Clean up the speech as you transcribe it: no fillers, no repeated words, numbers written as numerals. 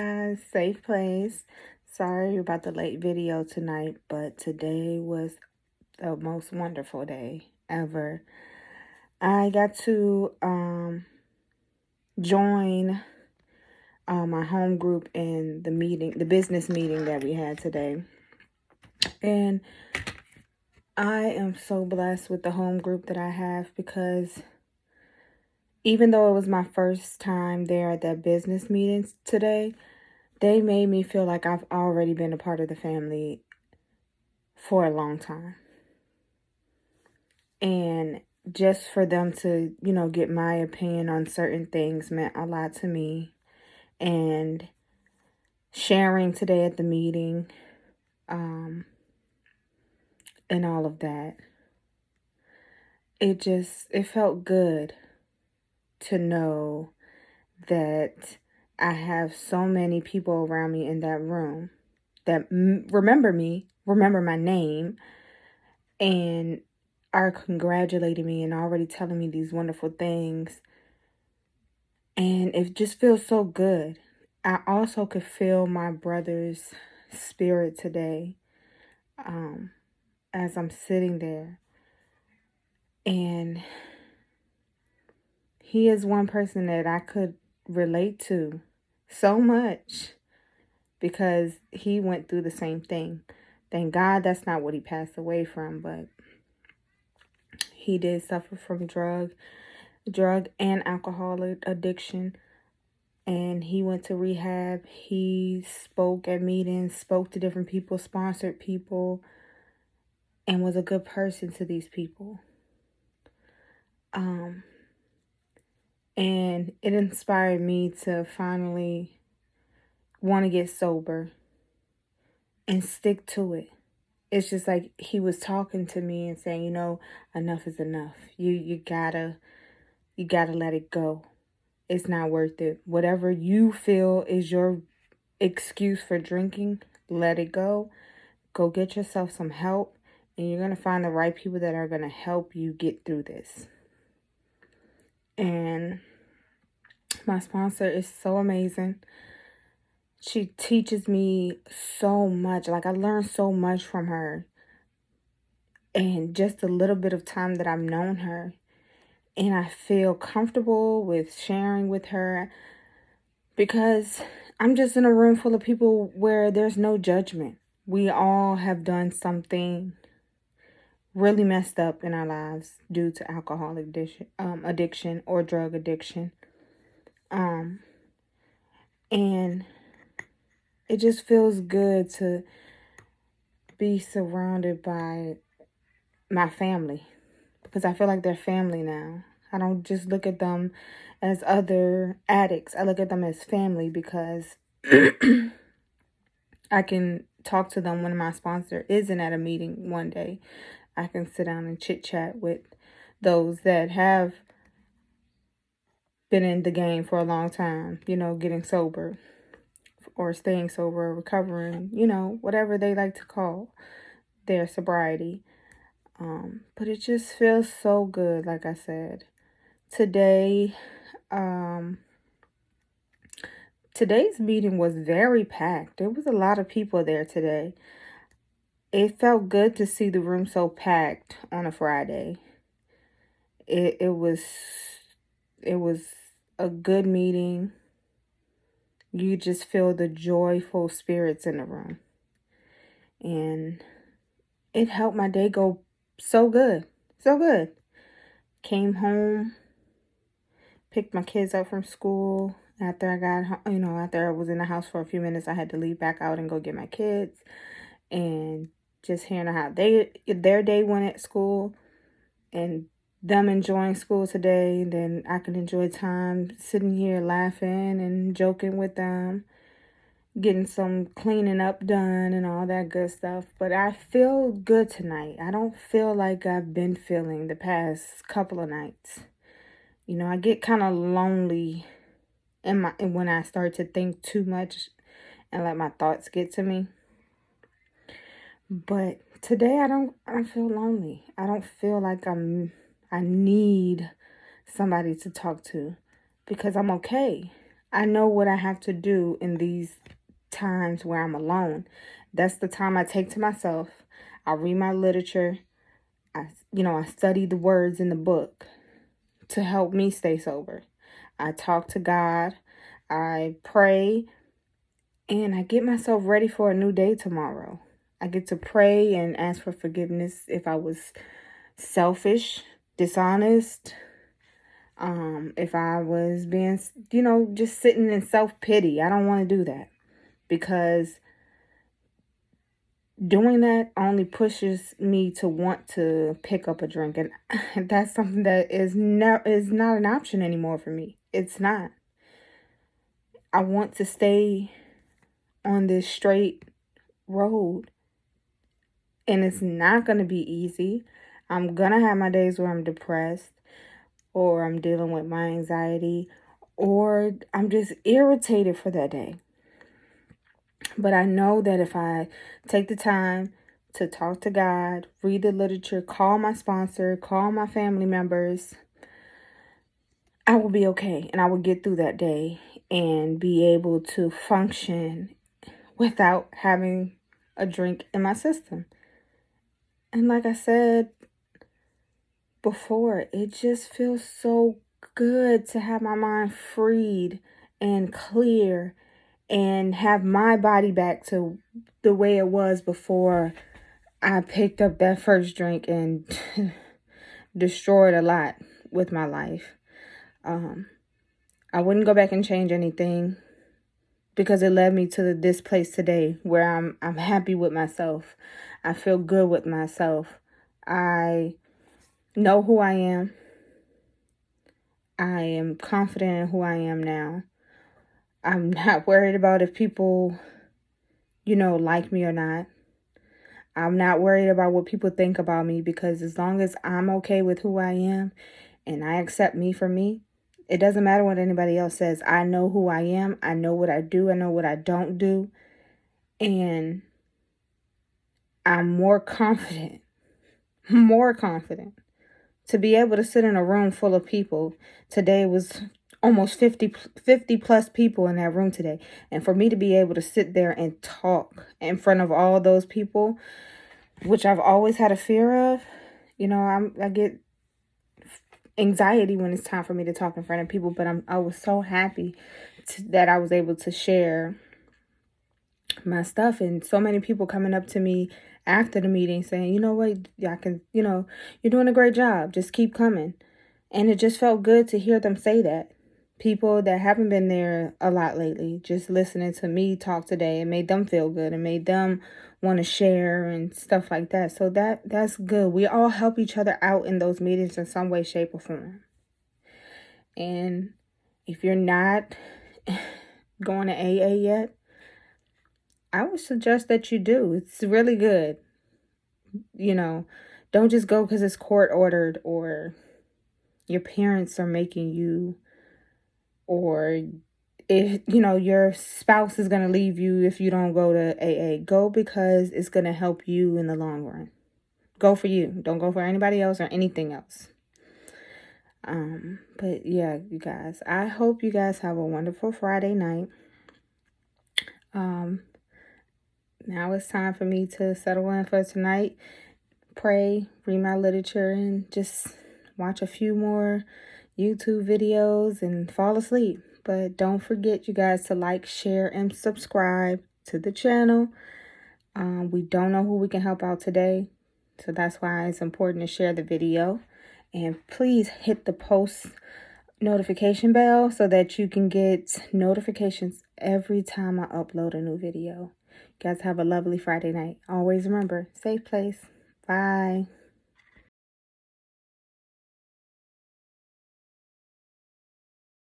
guys, safe place. Sorry about the late video tonight, but today was the most wonderful day ever. I got to join my home group in the business meeting that we had today. And I am so blessed with the home group that I have, because even though it was my first time there at that business meeting today, they made me feel like I've already been a part of the family for a long time. And just for them to, get my opinion on certain things meant a lot to me. And sharing today at the meeting, and all of that, it felt good to know that I have so many people around me in that room that remember me, remember my name, and are congratulating me and already telling me these wonderful things. And it just feels so good. I also could feel my brother's spirit today, as I'm sitting there. And he is one person that I could relate to so much, because he went through the same thing. Thank God that's not what he passed away from, but he did suffer from drug and alcohol addiction. And he went to rehab. He spoke at meetings, spoke to different people, sponsored people, and was a good person to these people. And it inspired me to finally want to get sober and stick to it. It's just like he was talking to me and saying, enough is enough. You gotta let it go. It's not worth it. Whatever you feel is your excuse for drinking, let it go. Go get yourself some help, and you're going to find the right people that are going to help you get through this. And my sponsor is so amazing. She teaches me so much. Like, I learned so much from her. And just a little bit of time that I've known her. And I feel comfortable with sharing with her, because I'm just in a room full of people where there's no judgment. We all have done something really messed up in our lives due to alcohol addiction or drug addiction. And it just feels good to be surrounded by my family, because I feel like they're family now. I don't just look at them as other addicts. I look at them as family, because I can talk to them when my sponsor isn't at a meeting one day. I can sit down and chit chat with those that have been in the game for a long time, getting sober or staying sober, or recovering, whatever they like to call their sobriety. But it just feels so good, like I said. Today's meeting was very packed. There was a lot of people there today. It felt good to see the room so packed on a Friday. It was a good meeting. You just feel the joyful spirits in the room. And it helped my day go so good. So good. Came home, picked my kids up from school. After I was in the house for a few minutes, I had to leave back out and go get my kids. And just hearing how their day went at school, and them enjoying school today, then I can enjoy time sitting here laughing and joking with them, getting some cleaning up done and all that good stuff. But I feel good tonight. I don't feel like I've been feeling the past couple of nights. I get kind of lonely when I start to think too much and let my thoughts get to me. But today I don't feel lonely. I don't feel like I need somebody to talk to, because I'm okay. I know what I have to do in these times where I'm alone. That's the time I take to myself. I read my literature. I study the words in the book to help me stay sober. I talk to God. I pray, and I get myself ready for a new day tomorrow. I get to pray and ask for forgiveness if I was selfish, dishonest, if I was being, just sitting in self-pity. I don't want to do that, because doing that only pushes me to want to pick up a drink, and that's something that is not an option anymore for me. It's not. I want to stay on this straight road, and it's not going to be easy. I'm going to have my days where I'm depressed, or I'm dealing with my anxiety, or I'm just irritated for that day. But I know that if I take the time to talk to God, read the literature, call my sponsor, call my family members, I will be okay, and I will get through that day and be able to function without having a drink in my system. And like I said before, it just feels so good to have my mind freed and clear and have my body back to the way it was before I picked up that first drink and destroyed a lot with my life. I wouldn't go back and change anything, because it led me to this place today where I'm happy with myself. I feel good with myself. I know who I am. I am confident in who I am now. I'm not worried about if people, like me or not. I'm not worried about what people think about me, because as long as I'm okay with who I am and I accept me for me, it doesn't matter what anybody else says. I know who I am. I know what I do. I know what I don't do. And I'm more confident to be able to sit in a room full of people. Today was almost 50 plus people in that room today. And for me to be able to sit there and talk in front of all those people, which I've always had a fear of, I get anxiety when it's time for me to talk in front of people, but I was so happy that I was able to share my stuff, and so many people coming up to me after the meeting saying, you know what, I can, you're doing a great job. Just keep coming. And it just felt good to hear them say that. People that haven't been there a lot lately, just listening to me talk today, and made them feel good and made them want to share and stuff like that. So that's good. We all help each other out in those meetings in some way, shape, or form. And if you're not going to AA yet, I would suggest that you do. It's really good. Don't just go because it's court ordered, or your parents are making you, or if your spouse is going to leave you if you don't go to AA. Go because it's going to help you in the long run. Go for you. Don't go for anybody else or anything else. But yeah, you guys, I hope you guys have a wonderful Friday night. Now it's time for me to settle in for tonight, pray, read my literature, and just watch a few more YouTube videos and fall asleep. But don't forget, you guys, to like, share, and subscribe to the channel. We don't know who we can help out today, so that's why it's important to share the video. And please hit the post notification bell so that you can get notifications every time I upload a new video. You guys have a lovely Friday night. Always remember, safe place. Bye.